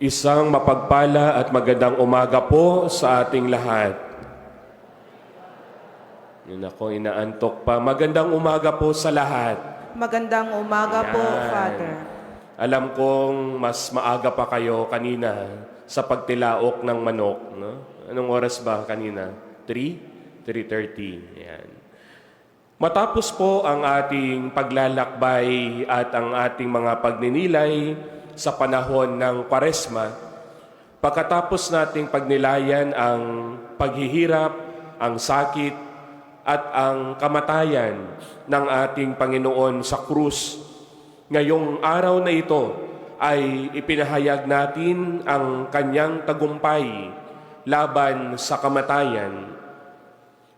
Isang mapagpala at magandang umaga po sa ating lahat. Yun ako, inaantok pa. Magandang umaga po sa lahat. Magandang umaga po, Yan. Father. Alam kong mas maaga pa kayo kanina sa pagtilaok ng manok. No? Anong oras ba kanina? 3:30. Yan. Matapos po ang ating paglalakbay at ang ating mga pagninilay sa panahon ng Kwaresma, pagkatapos nating pagnilayan ang paghihirap, ang sakit, at ang kamatayan ng ating Panginoon sa krus, ngayong araw na ito ay ipinahayag natin ang kanyang tagumpay laban sa kamatayan.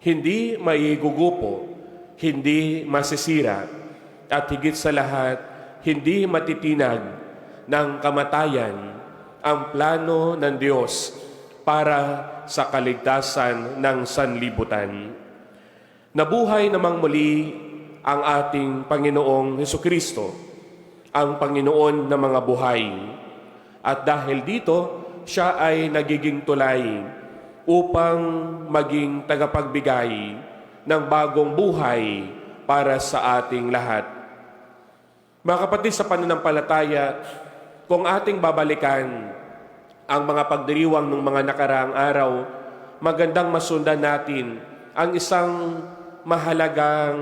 Hindi maigugupo, hindi masisira, at higit sa lahat, hindi matitinag ng kamatayan ang plano ng Diyos para sa kaligtasan ng sanlibutan. Nabuhay namang muli ang ating Panginoong Hesukristo, ang Panginoon ng mga buhay. At dahil dito, siya ay nagiging tulay upang maging tagapagbigay ng bagong buhay para sa ating lahat. Mga kapatid, sa pananampalataya, kung ating babalikan ang mga pagdiriwang ng mga nakaraang araw, magandang masundan natin ang isang mahalagang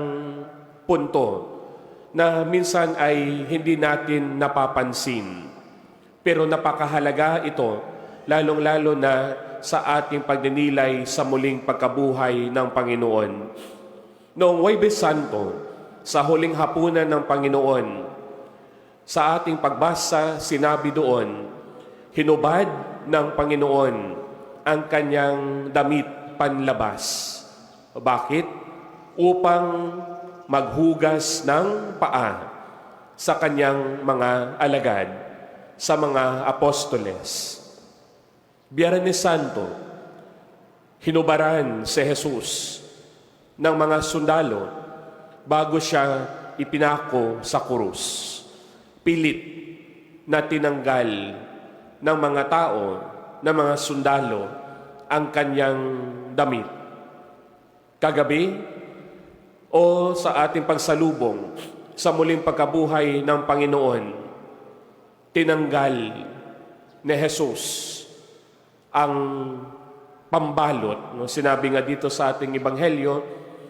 punto na minsan ay hindi natin napapansin. Pero napakahalaga ito, lalong-lalo na sa ating pagninilay sa muling pagkabuhay ng Panginoon. Noong Huwebes Santo, sa huling hapunan ng Panginoon, sa ating pagbasa, sinabi doon, hinubad ng Panginoon ang kanyang damit panlabas. Bakit? Upang maghugas ng paa sa kanyang mga alagad, sa mga apostoles. Biyernes Santo, hinubaran si Jesus ng mga sundalo bago siya ipinako sa krus. Pilit na tinanggal ng mga tao, ng mga sundalo, ang kanyang damit. Kagabi o sa ating pagsalubong sa muling pagkabuhay ng Panginoon, tinanggal ni Jesus ang pambalot. No? Sinabi nga dito sa ating ebanghelyo,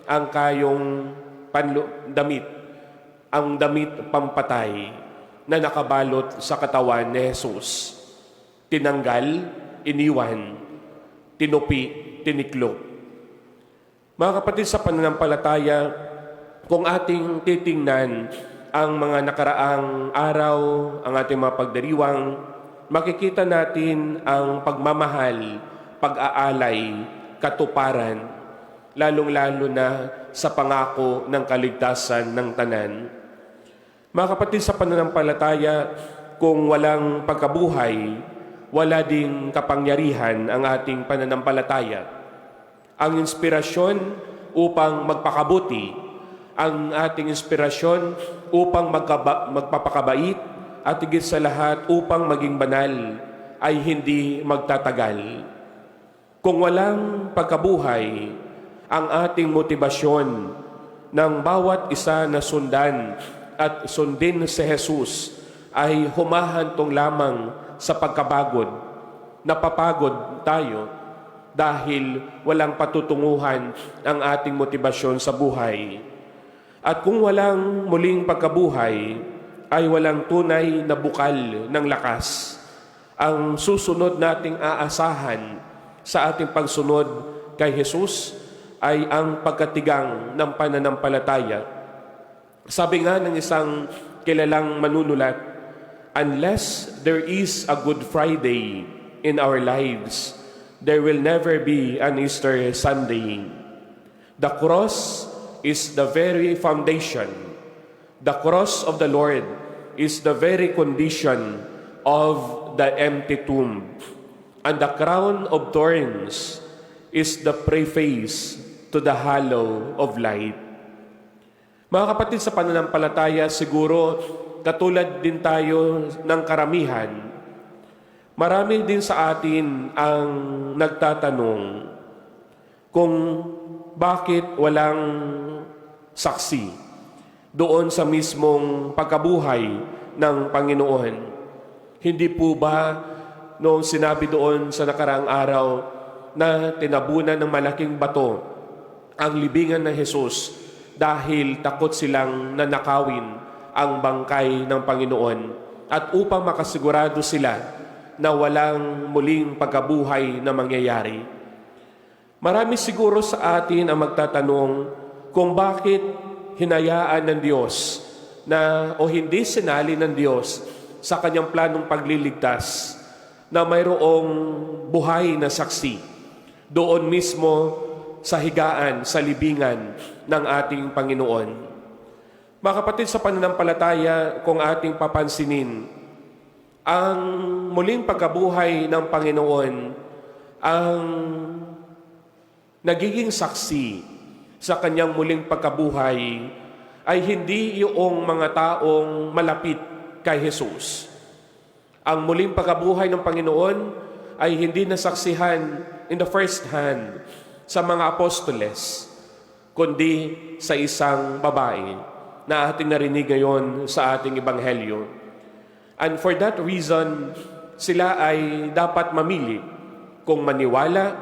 ang kayong damit, ang damit pampatay na nakabalot sa katawan ni Jesus. Tinanggal, iniwan, tinupi, tiniklop. Mga kapatid, sa pananampalataya, kung ating titingnan ang mga nakaraang araw, ang ating mga pagdiriwang, makikita natin ang pagmamahal, pag-aalay, katuparan, lalong-lalo na sa pangako ng kaligtasan ng tanan. Mga kapatid, sa pananampalataya, kung walang pagkabuhay, wala ding kapangyarihan ang ating pananampalataya. Ang inspirasyon upang magpakabuti, ang ating inspirasyon upang magpapakabait, at higit sa lahat upang maging banal, ay hindi magtatagal. Kung walang pagkabuhay, ang ating motibasyon ng bawat isa na sundan at sundin si Jesus ay humahantong lamang sa pagkabagod. Napapagod tayo dahil walang patutunguhan ang ating motibasyon sa buhay. At kung walang muling pagkabuhay, ay walang tunay na bukal ng lakas. Ang susunod nating aasahan sa ating pagsunod kay Jesus ay ang pagkatigang ng pananampalataya. Sabi nga ng isang kilalang manunulat, unless there is a Good Friday in our lives, there will never be an Easter Sunday. The cross is the very foundation. The cross of the Lord is the very condition of the empty tomb. And the crown of thorns is the preface to the halo of light. Mga kapatid, sa pananampalataya, siguro katulad din tayo ng karamihan, Marami din sa atin ang nagtatanong kung bakit walang saksi doon sa mismong pagkabuhay ng Panginoon. Hindi po ba noong sinabi doon sa nakaraang araw na tinabunan ng malaking bato ang libingan ng Jesus dahil takot silang nanakawin ang bangkay ng Panginoon at upang makasigurado sila na walang muling pagkabuhay na mangyayari. Marami siguro sa atin ang magtatanong kung bakit hinayaan ng Diyos na o hindi sinali ng Diyos sa kanyang planong pagliligtas na mayroong buhay na saksi doon mismo sa higaan, sa libingan ng ating Panginoon. Mga kapatid, sa pananampalataya, kung ating papansinin, ang muling pagkabuhay ng Panginoon ang nagiging saksi sa kanyang muling pagkabuhay ay hindi yung mga taong malapit kay Jesus. Ang muling pagkabuhay ng Panginoon ay hindi nasaksihan in the first hand sa mga apostoles, kundi sa isang babae na ating narinig ngayon sa ating ebanghelyo. And for that reason, sila ay dapat mamili kung maniwala,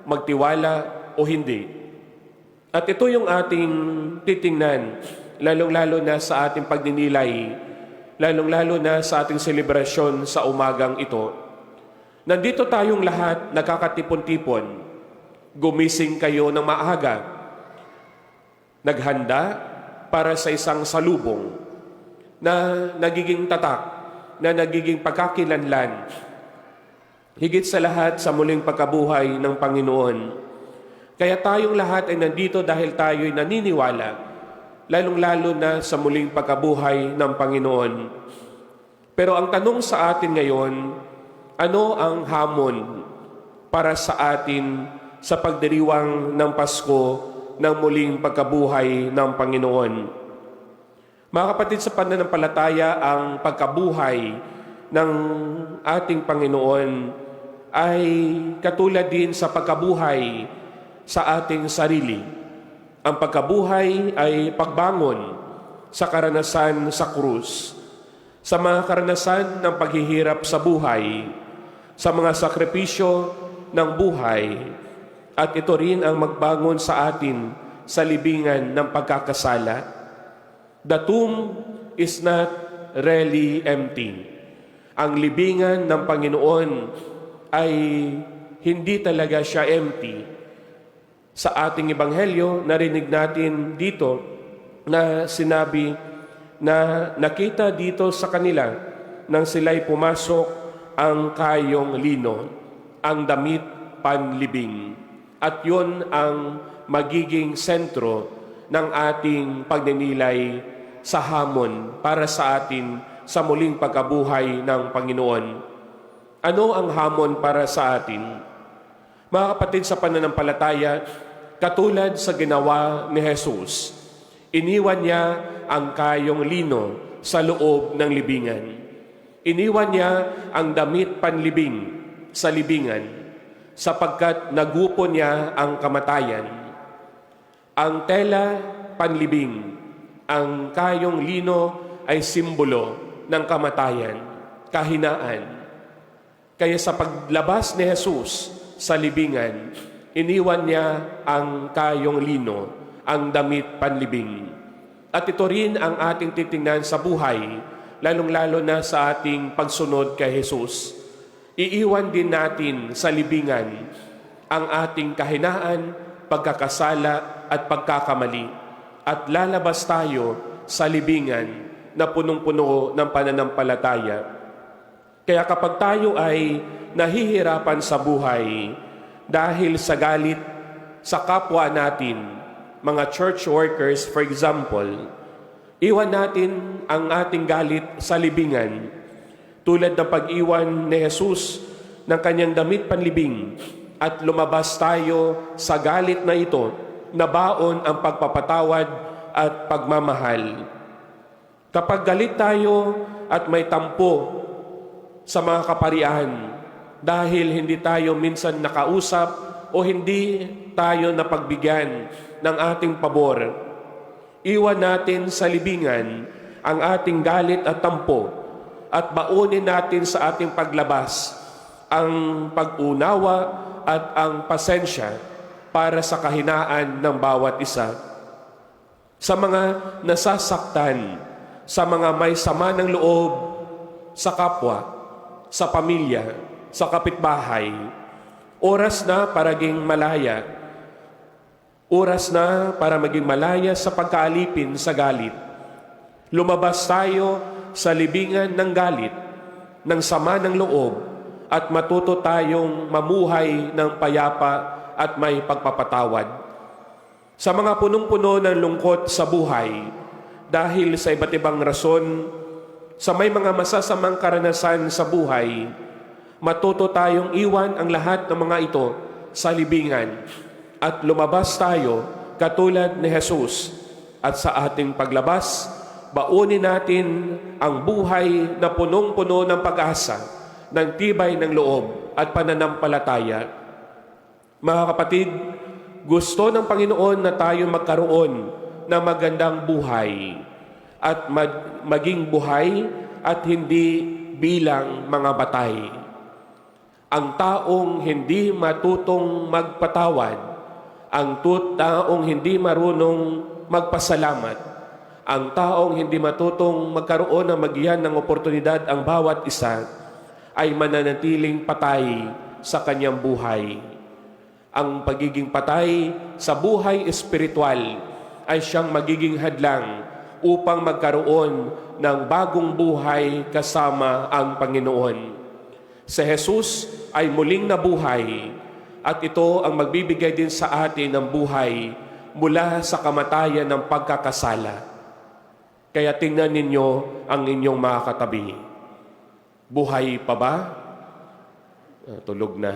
magtiwala o hindi. At ito yung ating titingnan, lalong-lalo na sa ating pagninilay, lalong-lalo na sa ating selebrasyon sa umagang ito. Nandito tayong lahat nagkakatipon-tipon. Gumising kayo ng maaga. Naghanda para sa isang salubong na nagiging tatak, na nagiging pagkakilanlan, higit sa lahat sa muling pagkabuhay ng Panginoon. Kaya tayong lahat ay nandito dahil tayo'y naniniwala, lalong-lalo na sa muling pagkabuhay ng Panginoon. Pero ang tanong sa atin ngayon, ano ang hamon para sa atin sa pagdiriwang ng Pasko ng muling pagkabuhay ng Panginoon? Mga kapatid, sa pananampalataya, ang pagkabuhay ng ating Panginoon ay katulad din sa pagkabuhay sa ating sarili. Ang pagkabuhay ay pagbangon sa karanasan sa krus, sa mga karanasan ng paghihirap sa buhay, sa mga sakripisyo ng buhay, at ito rin ang magbangon sa atin sa libingan ng pagkakasala. The tomb is not really empty. Ang libingan ng Panginoon ay hindi talaga siya empty. Sa ating ebanghelyo, narinig natin dito na sinabi na nakita dito sa kanila nang sila'y pumasok ang kayong lino, ang damit panlibing. At yun ang magiging sentro ng ating pagninilay sa hamon para sa atin sa muling pagkabuhay ng Panginoon. Ano ang hamon para sa atin? Mga kapatid, sa pananampalataya, katulad sa ginawa ni Jesus, iniwan niya ang kayong lino sa loob ng libingan. Iniwan niya ang damit panlibing sa libingan sapagkat nagupo niya ang kamatayan. Ang tela panlibing, ang kayong lino ay simbolo ng kamatayan, kahinaan. Kaya sa paglabas ni Jesus sa libingan, iniwan niya ang kayong lino, ang damit panlibing. At ito rin ang ating titingnan sa buhay, lalong-lalo na sa ating pagsunod kay Jesus. Iiwan din natin sa libingan ang ating kahinaan, pagkakasala at pagkakamali. At lalabas tayo sa libingan na punong-puno ng pananampalataya. Kaya kapag tayo ay nahihirapan sa buhay dahil sa galit sa kapwa natin, mga church workers for example, iwan natin ang ating galit sa libingan tulad ng pag-iwan ni Jesus ng kanyang damit panlibing at lumabas tayo sa galit na ito na baon ang pagpapatawad at pagmamahal. Kapag galit tayo at may tampo sa mga kaparian dahil hindi tayo minsan nakausap o hindi tayo napagbigyan ng ating pabor. Iwan natin sa libingan ang ating galit at tampo at baunin natin sa ating paglabas ang pag-unawa at ang pasensya para sa kahinaan ng bawat isa. Sa mga nasasaktan, sa mga may sama ng loob, sa kapwa, sa pamilya, sa kapitbahay, oras na para maging malaya. Oras na para maging malaya sa pagkaalipin sa galit. Lumabas tayo sa libingan ng galit, ng sama ng loob, at matuto tayong mamuhay ng payapa at may pagpapatawad. Sa mga punong-puno ng lungkot sa buhay, dahil sa iba't ibang rason, sa may mga masasamang karanasan sa buhay, matuto tayong iwan ang lahat ng mga ito sa libingan at lumabas tayo katulad ni Jesus. At sa ating paglabas, baunin natin ang buhay na punong-puno ng pag-asa, ng tibay ng loob at pananampalataya. Mga kapatid, gusto ng Panginoon na tayo magkaroon ng magandang buhay at maging buhay at hindi bilang mga batay. Ang taong hindi matutong magpatawad, ang taong hindi marunong magpasalamat, ang taong hindi matutong magkaroon ng magyan ng oportunidad ang bawat isa, ay mananatiling patay sa kanyang buhay. Ang pagiging patay sa buhay espiritual ay siyang magiging hadlang upang magkaroon ng bagong buhay kasama ang Panginoon. Si Jesus ay muling nabuhay at ito ang magbibigay din sa atin ng buhay mula sa kamatayan ng pagkakasala. Kaya tingnan ninyo ang inyong mga katabi. Buhay pa ba? Tulog na.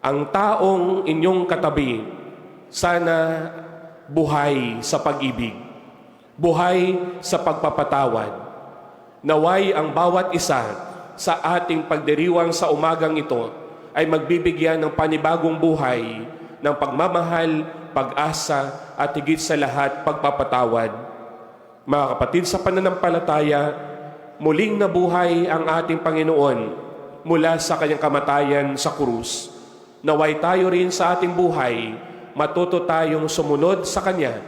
Ang taong inyong katabi, sana buhay sa pag-ibig, buhay sa pagpapatawad. Naway ang bawat isa sa ating pagdiriwang sa umagang ito ay magbibigyan ng panibagong buhay ng pagmamahal, pag-asa at higit sa lahat pagpapatawad. Mga kapatid sa pananampalataya, muling nabuhay ang ating Panginoon mula sa kanyang kamatayan sa krus. Naway tayo rin sa ating buhay, matuto tayong sumunod sa Kanya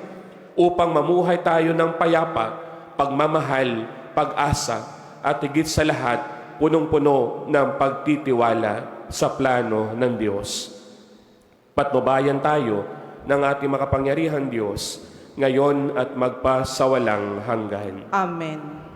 upang mamuhay tayo ng payapa, pagmamahal, pag-asa at higit sa lahat, punong-puno ng pagtitiwala sa plano ng Diyos. Patnubayan tayo ng ating makapangyarihang Diyos ngayon at magpasawalang hanggan. Amen.